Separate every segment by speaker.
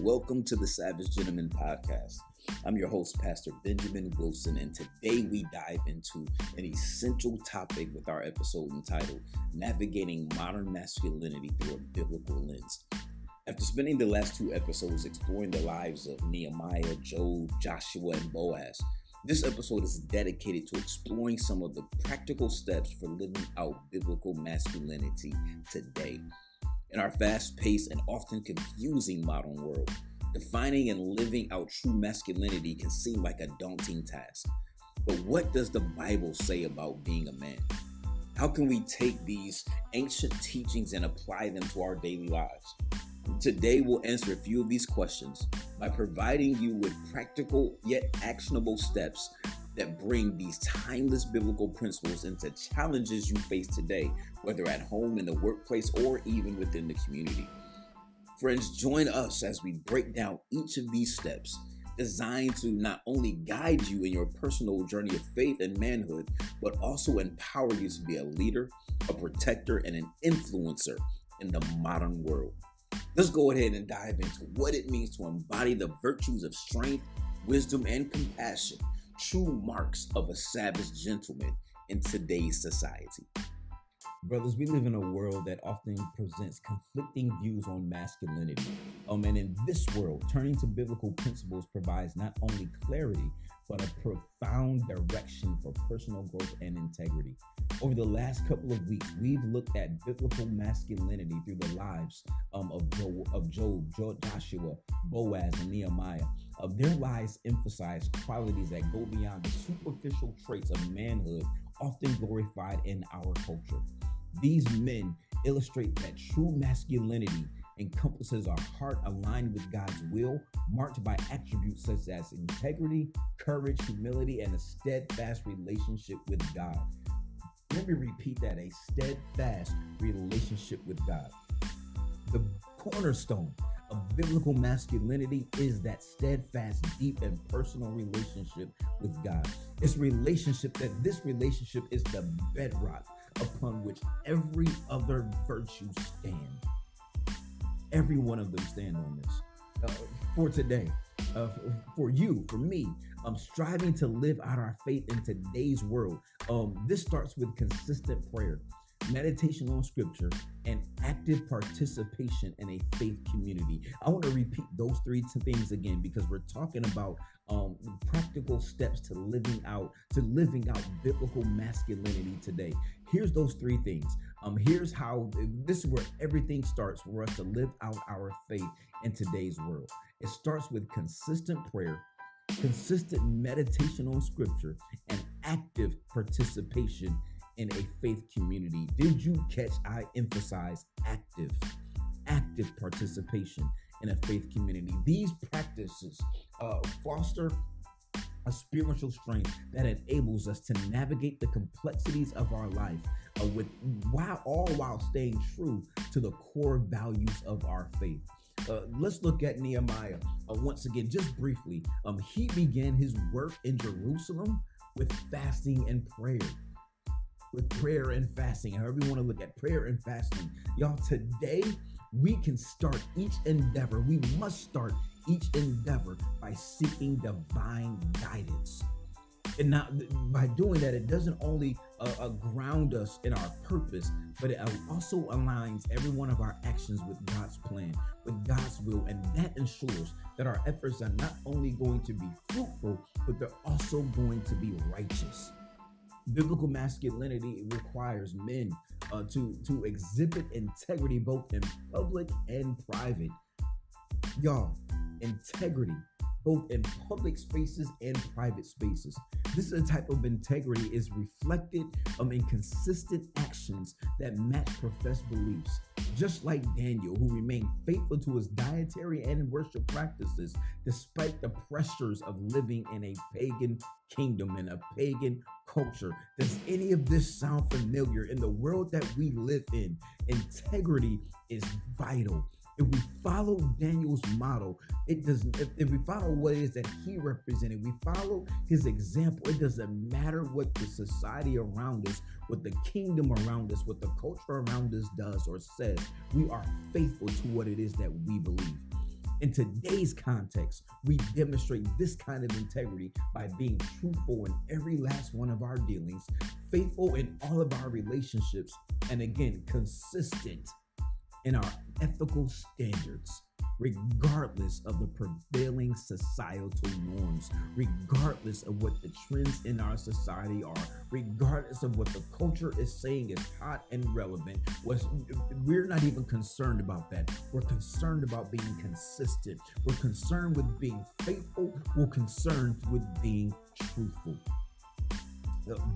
Speaker 1: welcome to the Savage Gentleman Podcast. I'm your host, Pastor Benjamin Wilson, and today we dive into an essential topic with our episode entitled Navigating Modern Masculinity Through a Biblical Lens. After spending the last two episodes exploring the lives of Nehemiah, Job, Joshua, and Boaz, this episode is dedicated to exploring some of the practical steps for living out biblical masculinity today. In our fast-paced and often confusing modern world, defining and living out true masculinity can seem like a daunting task. But what does the Bible say about being a man? How can we take these ancient teachings and apply them to our daily lives? Today, we'll answer a few of these questions by providing you with practical yet actionable steps that bring these timeless biblical principles into challenges you face today, whether at home, in the workplace, or even within the community. Friends, join us as we break down each of these steps designed to not only guide you in your personal journey of faith and manhood, but also empower you to be a leader, a protector, and an influencer in the modern world. Let's go ahead and dive into what it means to embody the virtues of strength, wisdom, and compassion, true marks of a savage gentleman in today's society. Brothers, we live in a world that often presents conflicting views on masculinity. And in this world, turning to biblical principles provides not only clarity, but a profound direction for personal growth and integrity. Over the last couple of weeks, we've looked at biblical masculinity through the lives of Job, Joshua, Boaz, and Nehemiah. Their lives emphasize qualities that go beyond the superficial traits of manhood often glorified in our culture. These men illustrate that true masculinity encompasses a heart aligned with God's will, marked by attributes such as integrity, courage, humility, and a steadfast relationship with God. Let me repeat that: a steadfast relationship with God. The cornerstone of biblical masculinity is that steadfast, deep, and personal relationship with God. This relationship is the bedrock upon which every other virtue stands. Every one of them stand on this. For today, for you, for me, striving to live out our faith in today's world. This starts with consistent prayer, meditation on scripture, and active participation in a faith community. I want to repeat those three things again because we're talking about practical steps to living out biblical masculinity today. Here's those three things. Here's how this is where everything starts for us to live out our faith in today's world. It starts with consistent prayer, consistent meditation on scripture, and active participation in a faith community. Did you catch? I emphasize active participation in a faith community. These practices foster a spiritual strength that enables us to navigate the complexities of our life while staying true to the core values of our faith. Let's look at Nehemiah once again, just briefly. He began his work in Jerusalem with fasting and prayer. With prayer and fasting, however you want to look at prayer and fasting. Y'all, today we can start each endeavor. We must start each endeavor by seeking divine guidance. And now, by doing that, it doesn't only ground us in our purpose, but it also aligns every one of our actions with God's plan, with God's will, and that ensures that our efforts are not only going to be fruitful, but they're also going to be righteous. Biblical masculinity requires men to exhibit integrity both in public and private. Y'all, integrity both in public spaces and private spaces. This is a type of integrity is reflected in consistent actions that match professed beliefs. Just like Daniel, who remained faithful to his dietary and worship practices despite the pressures of living in a pagan kingdom and a pagan culture. Does any of this sound familiar? In the world that we live in, integrity is vital. If we follow Daniel's model, if we follow what it is that he represented, we follow his example, it doesn't matter what the society around us, what the kingdom around us, what the culture around us does or says. We are faithful to what it is that we believe. In today's context, we demonstrate this kind of integrity by being truthful in every last one of our dealings, faithful in all of our relationships, and again, consistent in our ethical standards, regardless of the prevailing societal norms, regardless of what the trends in our society are, regardless of what the culture is saying is hot and relevant. We're not even concerned about that. We're concerned about being consistent. We're concerned with being faithful. We're concerned with being truthful.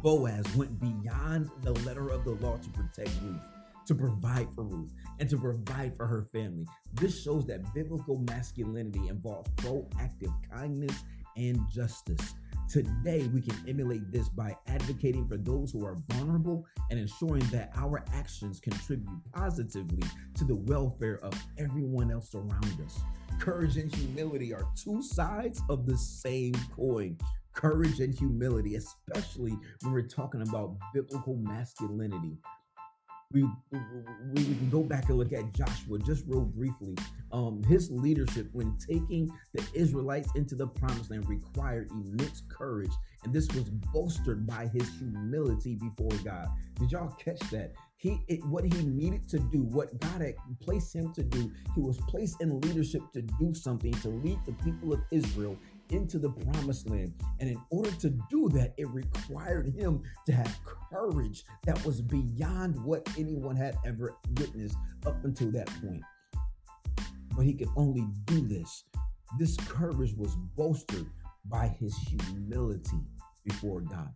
Speaker 1: Boaz went beyond the letter of the law to protect Ruth, to provide for Ruth, and to provide for her family. This shows that biblical masculinity involves proactive kindness and justice. Today, we can emulate this by advocating for those who are vulnerable and ensuring that our actions contribute positively to the welfare of everyone else around us. Courage and humility are two sides of the same coin. Courage and humility, especially when we're talking about biblical masculinity. We can go back and look at Joshua just real briefly. His leadership when taking the Israelites into the promised land required immense courage, and this was bolstered by his humility before God. Did y'all catch that? What he needed to do, what God had placed him to do, he was placed in leadership to do something, to lead the people of Israel into the promised land. And in order to do that, it required him to have courage that was beyond what anyone had ever witnessed up until that point. But he could only do this. This courage was bolstered by his humility before God.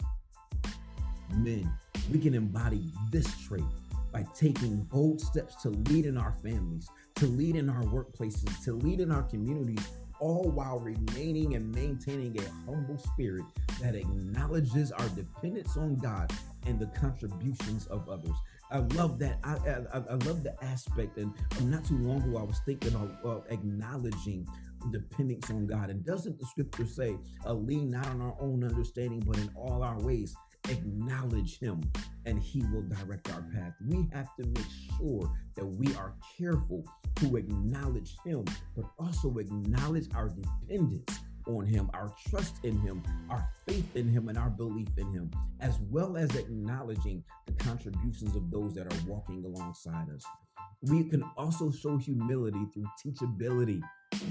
Speaker 1: Men, we can embody this trait by taking bold steps to lead in our families, to lead in our workplaces, to lead in our communities, all while remaining and maintaining a humble spirit that acknowledges our dependence on God and the contributions of others. I love that. I love the aspect, and not too long ago I was thinking of acknowledging dependence on God. And doesn't the scripture say, lean not on our own understanding, but in all our ways acknowledge him and he will direct our path? We have to make sure that we are careful to acknowledge him, but also acknowledge our dependence on him, our trust in him, our faith in him, and our belief in him, as well as acknowledging the contributions of those that are walking alongside us. We can also show humility through teachability.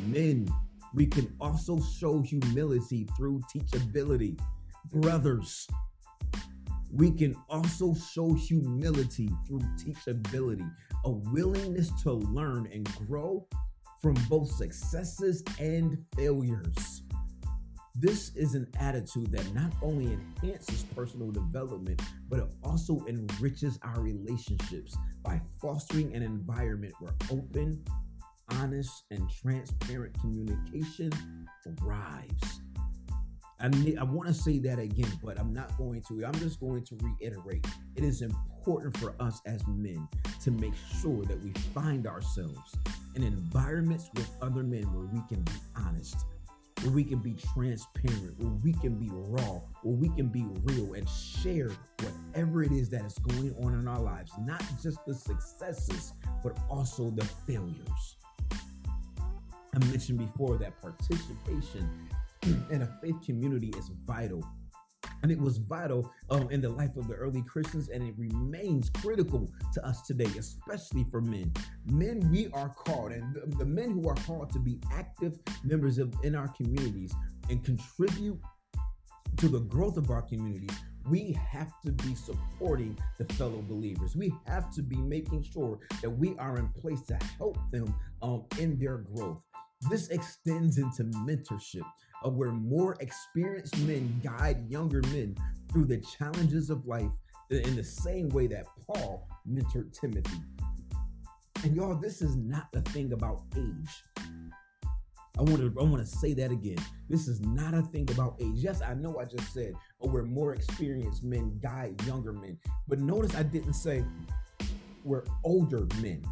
Speaker 1: Men, we can also show humility through teachability. Brothers, we can also show humility through teachability, a willingness to learn and grow from both successes and failures. This is an attitude that not only enhances personal development, but it also enriches our relationships by fostering an environment where open, honest, and transparent communication thrives. I want to say that again, but I'm not going to. I'm just going to reiterate. It is important for us as men to make sure that we find ourselves in environments with other men where we can be honest, where we can be transparent, where we can be raw, where we can be real and share whatever it is that is going on in our lives, not just the successes, but also the failures. I mentioned before that participation in a faith community is vital. And it was vital in the life of the early Christians, and it remains critical to us today, especially for men. Men, we are called, and the men who are called to be active members in our communities and contribute to the growth of our communities, we have to be supporting the fellow believers. We have to be making sure that we are in place to help them in their growth. This extends into mentorship, where more experienced men guide younger men through the challenges of life in the same way that Paul mentored Timothy. And y'all, this is not a thing about age. I want to say that again. This is not a thing about age. Yes, I know I just said, where more experienced men guide younger men. But notice I didn't say where older men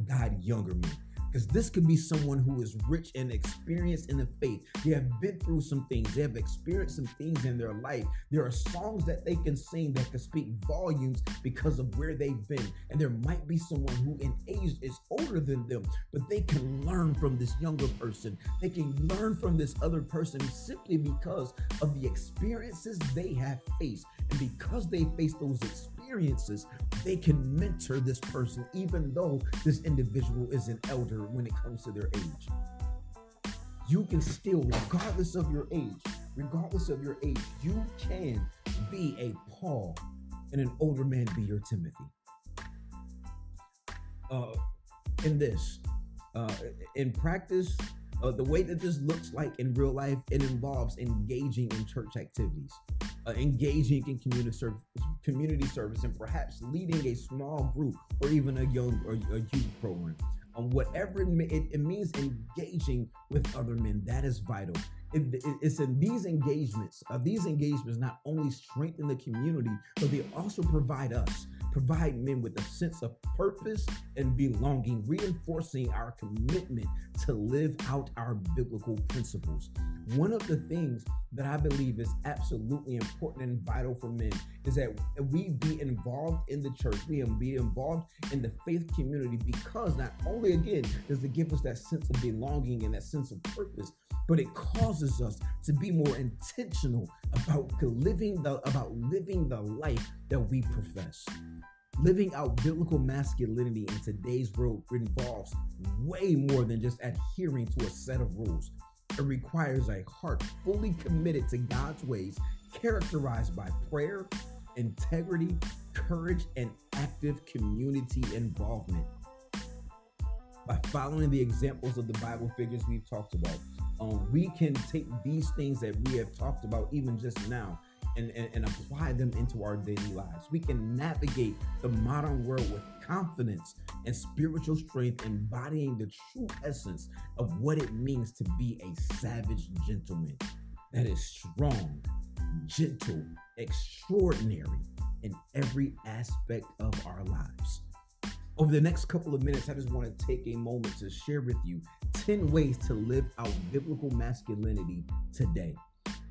Speaker 1: guide younger men.
Speaker 2: Because this could be someone who is rich and experienced in the faith. They have been through some things. They have experienced some things in their life. There are songs that they can sing that can speak volumes because of where they've been. And there might be someone who in age is older than them, but they can learn from this younger person. They can learn from this other person simply because of the experiences they have faced. And because they face those experiences, they can mentor this person, even though this individual is an elder when it comes to their age. You can still, regardless of your age, you can be a Paul and an older man be your Timothy. In this, uh, in practice, the way that this looks like in real life, it involves engaging in church activities, engaging in community service, and perhaps leading a small group or even a young or a youth program. Whatever it means, engaging with other men, that is vital. It's in these engagements not only strengthen the community, but they also provide men with a sense of purpose and belonging, reinforcing our commitment to live out our biblical principles. One of the things that I believe is absolutely important and vital for men is that we be involved in the church, we be involved in the faith community, because not only, again, does it give us that sense of belonging and that sense of purpose, but it causes us to be more intentional about living the life that we profess. Living out biblical masculinity in today's world involves way more than just adhering to a set of rules. It requires a heart fully committed to God's ways, characterized by prayer, integrity, courage, and active community involvement. By following the examples of the Bible figures we've talked about, we can take these things that we have talked about even just now and apply them into our daily lives. We can navigate the modern world with confidence and spiritual strength, embodying the true essence of what it means to be a savage gentleman that is strong, gentle, extraordinary in every aspect of our lives. Over the next couple of minutes, I just want to take a moment to share with you 10 ways to live out biblical masculinity today.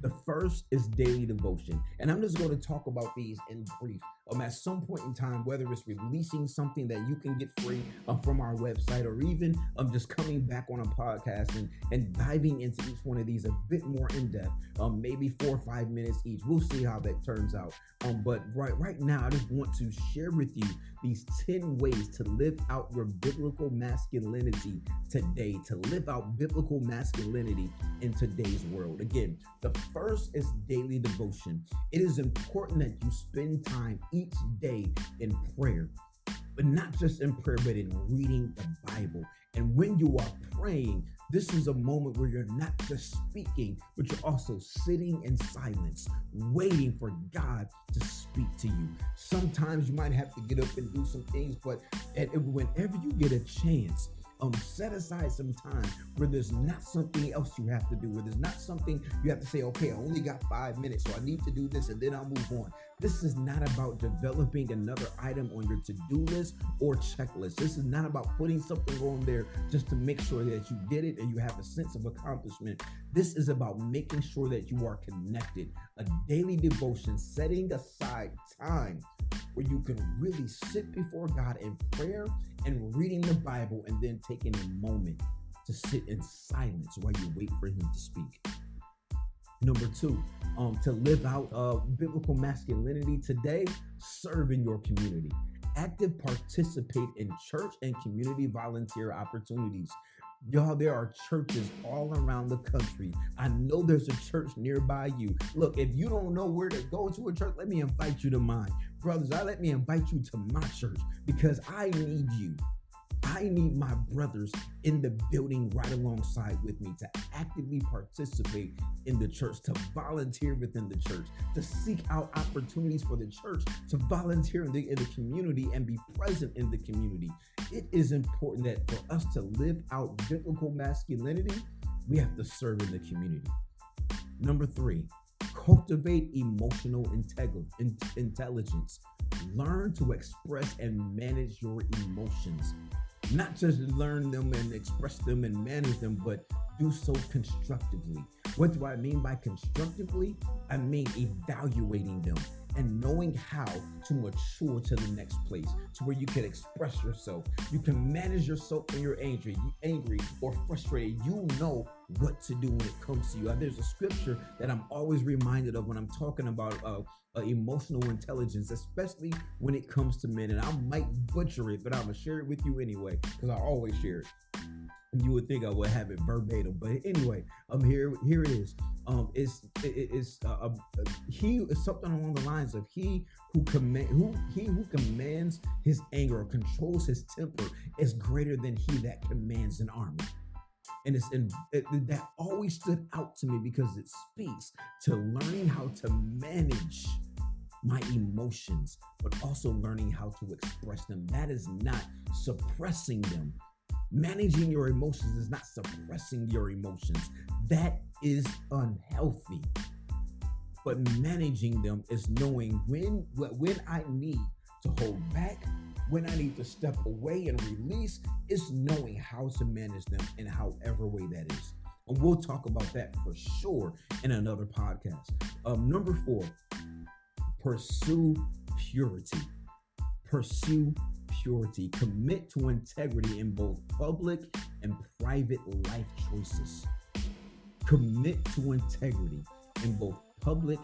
Speaker 2: The first is daily devotion. And I'm just going to talk about these in brief. At some point in time, whether it's releasing something that you can get free from our website, or even just coming back on a podcast and diving into each one of these a bit more in depth, maybe 4 or 5 minutes each. We'll see how that turns out. But right now, I just want to share with you these 10 ways to live out your biblical masculinity today, to live out biblical masculinity in today's world. Again, the first is daily devotion. It is important that you spend time each day in prayer, but not just in prayer, but in reading the Bible. And when you are praying, this is a moment where you're not just speaking, but you're also sitting in silence, waiting for God to speak to you. Sometimes you might have to get up and do some things, but whenever you get a chance, set aside some time where there's not something else you have to do, where there's not something you have to say, okay, I only got 5 minutes, so I need to do this and then I'll move on. This is not about developing another item on your to-do list or checklist. This is not about putting something on there just to make sure that you did it and you have a sense of accomplishment. This is about making sure that you are connected. A daily devotion, setting aside time where you can really sit before God in prayer and reading the Bible, and then taking a moment to sit in silence while you wait for Him to speak. Number 2, to live out biblical masculinity today, serve in your community. Active participate in church and community volunteer opportunities. Y'all, there are churches all around the country. I know there's a church nearby you. Look, if you don't know where to go to a church, let me invite you to mine. Brothers, let me invite you to my church, because I need you. I need my brothers in the building right alongside with me to actively participate in the church, to volunteer within the church, to seek out opportunities for the church, to volunteer in the community and be present in the community. It is important that for us to live out biblical masculinity, we have to serve in the community. Number 3, cultivate emotional intelligence. Learn to express and manage your emotions. Not just learn them and express them and manage them, but do so constructively. What do I mean by constructively? I mean evaluating them and knowing how to mature to the next place, to where you can express yourself. You can manage yourself when you're angry or frustrated. You know what to do when it comes to you. There's a scripture that I'm always reminded of when I'm talking about emotional intelligence, especially when it comes to men. And I might butcher it, but I'm gonna share it with you anyway, because I always share it. You would think I would have it verbatim, but anyway, here it is. He is something along the lines of he who commands his anger or controls his temper is greater than he that commands an army. And that always stood out to me because it speaks to learning how to manage my emotions, but also learning how to express them. That is not suppressing them. Managing your emotions is not suppressing your emotions. That is unhealthy. But managing them is knowing when I need to hold back, when I need to step away and release. Is knowing how to manage them in however way that is. And we'll talk about that for sure in another podcast. Number 4, pursue purity. Pursue purity. Commit to integrity in both public and private life choices. Commit to integrity in both public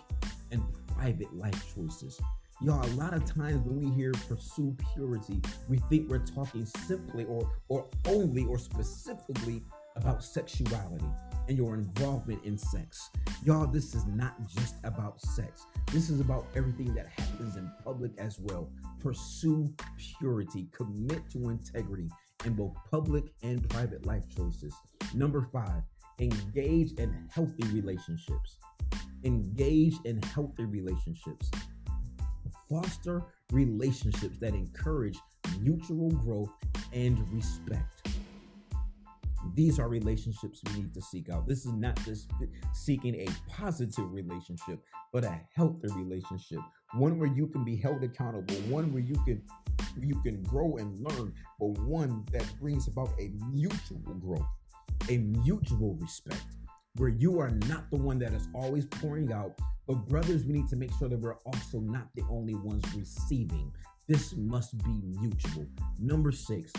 Speaker 2: and private life choices. Y'all, a lot of times when we hear pursue purity, we think we're talking simply or only or specifically about sexuality and your involvement in sex. Y'all, this is not just about sex. This is about everything that happens in public as well. Pursue purity. Commit to integrity in both public and private life choices. Number 5, engage in healthy relationships. Engage in healthy relationships. Foster relationships that encourage mutual growth and respect. These are relationships we need to seek out. This is not just seeking a positive relationship, but a healthy relationship. One where you can be held accountable, one where you can grow and learn, but one that brings about a mutual growth, a mutual respect, where you are not the one that is always pouring out, but brothers, we need to make sure that we're also not the only ones receiving. This must be mutual. Number 6,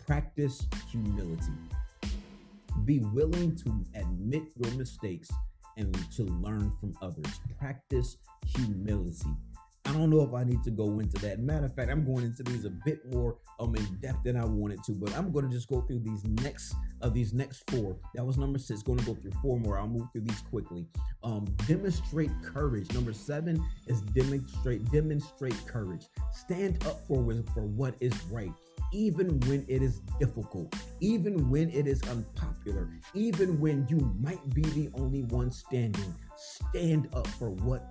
Speaker 2: practice humility. Be willing to admit your mistakes and to learn from others. Practice humility. I don't know if I need to go into that. Matter of fact, I'm going into these a bit more in depth than I wanted to, but I'm going to just go through these next 4. That was number 6. Going to go through 4 more. I'll move through these quickly. Demonstrate courage. Number 7 is demonstrate courage. Stand up for what is right, even when it is difficult, even when it is unpopular, even when you might be the only one standing. Stand up for what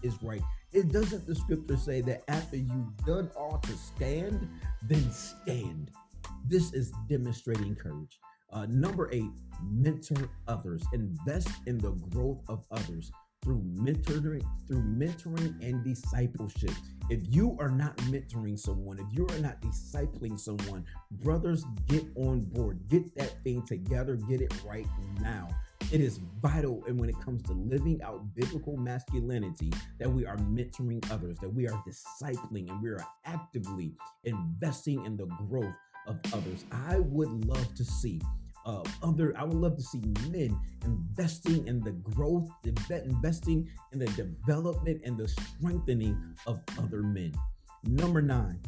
Speaker 2: is right. It doesn't the scripture say that after you've done all to stand, then stand? This is demonstrating courage. Number 8, mentor others. Invest in the growth of others through mentoring and discipleship. If you are not mentoring someone, if you are not discipling someone, brothers, get on board. Get that thing together. Get it right now. It is vital, and when it comes to living out biblical masculinity, that we are mentoring others, that we are discipling, and we are actively investing in the growth of others. I would love to see men investing in the growth, investing in the development and the strengthening of other men. Number 9,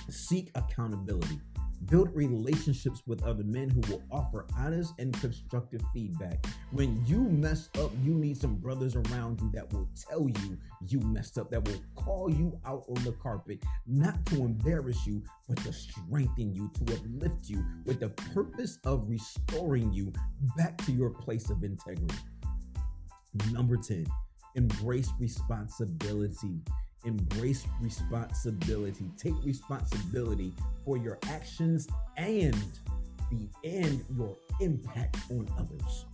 Speaker 2: seek accountability. Build relationships with other men who will offer honest and constructive feedback. When you mess up, you need some brothers around you that will tell you you messed up, that will call you out on the carpet, not to embarrass you, but to strengthen you, to uplift you, with the purpose of restoring you back to your place of integrity. Number 10, embrace responsibility. Embrace responsibility. Take responsibility for your actions and your impact on others.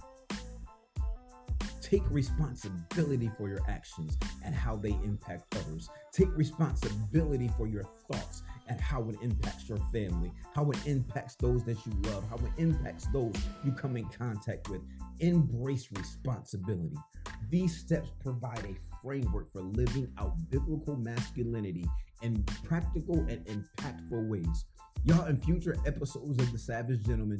Speaker 2: Take responsibility for your actions and how they impact others. Take responsibility for your thoughts and how it impacts your family, how it impacts those that you love, how it impacts those you come in contact with. Embrace responsibility. These steps provide a framework for living out biblical masculinity in practical and impactful ways. Y'all, in future episodes of The Savage Gentleman,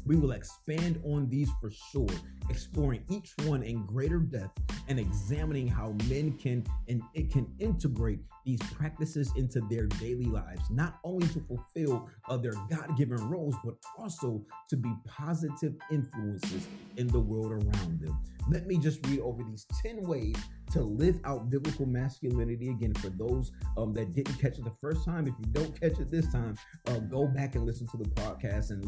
Speaker 2: we will expand on these for sure, exploring each one in greater depth and examining how men can and it can integrate these practices into their daily lives, not only to fulfill their God-given roles, but also to be positive influences in the world around them. Let me just read over these 10 ways to live out biblical masculinity. Again, for those that didn't catch it the first time, if you don't catch it this time, go back and listen to the podcast and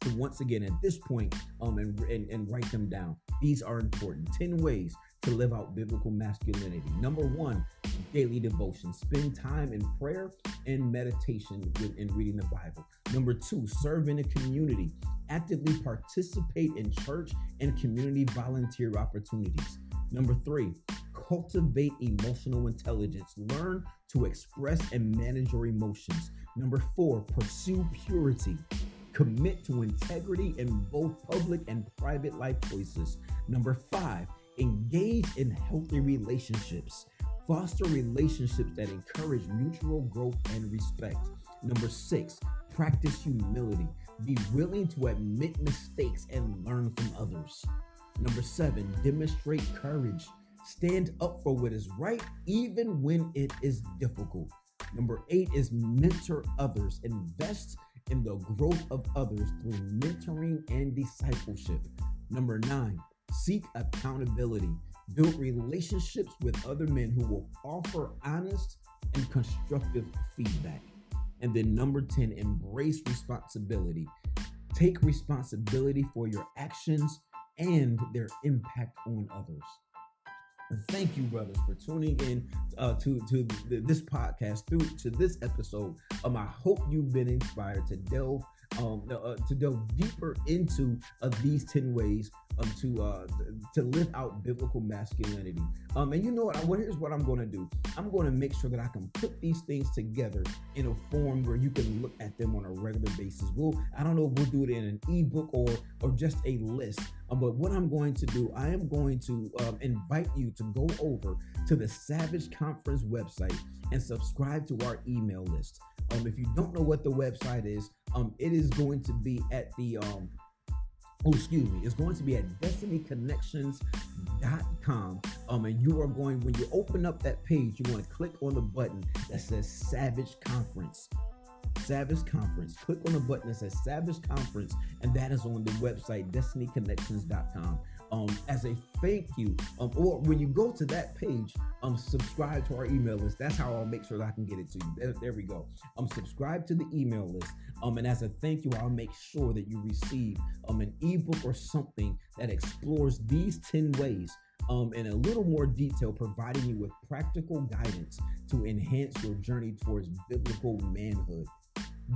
Speaker 2: so once again at this point and write them down. These are important. 10 ways to live out biblical masculinity. Number 1, daily devotion. Spend time in prayer and meditation in reading the Bible. Number 2, serve in a community. Actively participate in church and community volunteer opportunities. Number 3, cultivate emotional intelligence. Learn to express and manage your emotions. Number 4, pursue purity. Commit to integrity in both public and private life choices. Number 5, engage in healthy relationships. Foster relationships that encourage mutual growth and respect. Number 6, practice humility. Be willing to admit mistakes and learn from others. Number 7, demonstrate courage. Stand up for what is right, even when it is difficult. Number 8 is mentor others. Invest in the growth of others through mentoring and discipleship. Number 9, seek accountability. Build relationships with other men who will offer honest and constructive feedback. And then number 10, embrace responsibility. Take responsibility for your actions and their impact on others. Thank you, brothers, for tuning in to this podcast, to this episode. I hope you've been inspired to delve deeper into these 10 ways to live out biblical masculinity. And you know what? Here's what I'm going to do. I'm going to make sure that I can put these things together in a form where you can look at them on a regular basis. I don't know if we'll do it in an ebook or just a list. But what I'm going to do, I am going to invite you to go over to the Savage Conference website and subscribe to our email list. If you don't know what the website is, it is going to be at the it's going to be at destinyconnections.com. And you are going, when you open up that page, you want to click on the button that says Savage Conference. Savage Conference. Click on the button that says Savage Conference, and that is on the website destinyconnections.com. As a thank you, or when you go to that page, subscribe to our email list. That's how I'll make sure that I can get it to you. There we go. Subscribe to the email list. And as a thank you, I'll make sure that you receive an ebook or something that explores these 10 ways in a little more detail, providing you with practical guidance to enhance your journey towards biblical manhood.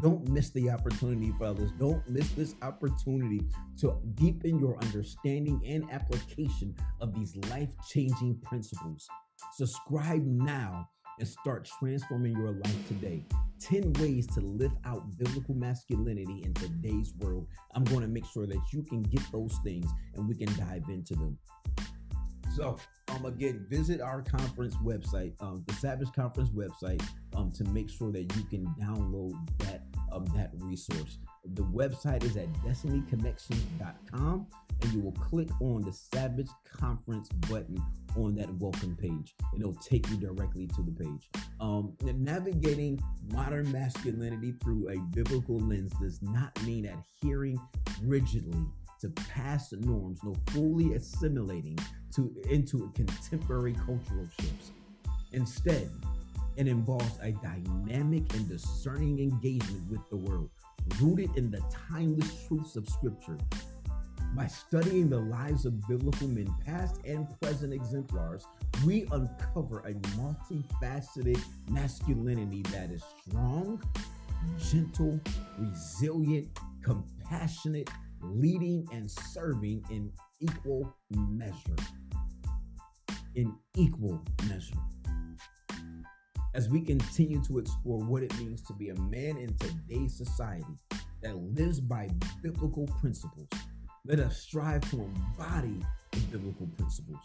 Speaker 2: Don't miss the opportunity, fellas. Don't miss this opportunity to deepen your understanding and application of these life-changing principles. Subscribe now and start transforming your life today. 10 ways to live out biblical masculinity in today's world. I'm going to make sure that you can get those things and we can dive into them. So, again, visit our conference website, the Savage Conference website, to make sure that you can download that resource. The website is at destinyconnections.com, and you will click on the Savage Conference button on that welcome page, and it'll take you directly to the page. Navigating modern masculinity through a biblical lens does not mean adhering rigidly to past norms, nor fully assimilating into contemporary cultural shifts. Instead, it involves a dynamic and discerning engagement with the world, rooted in the timeless truths of Scripture. By studying the lives of biblical men, past and present exemplars, we uncover a multifaceted masculinity that is strong, gentle, resilient, compassionate, leading and serving in equal measure. In equal measure. As we continue to explore what it means to be a man in today's society that lives by biblical principles, let us strive to embody the biblical principles,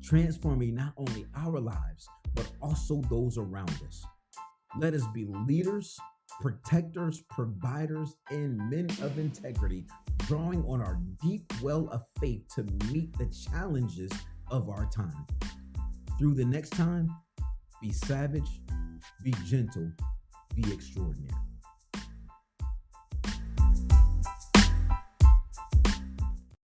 Speaker 2: transforming not only our lives, but also those around us. Let us be leaders, protectors, providers, and men of integrity, drawing on our deep well of faith to meet the challenges of our time. Through the next time, be savage, be gentle, be extraordinary.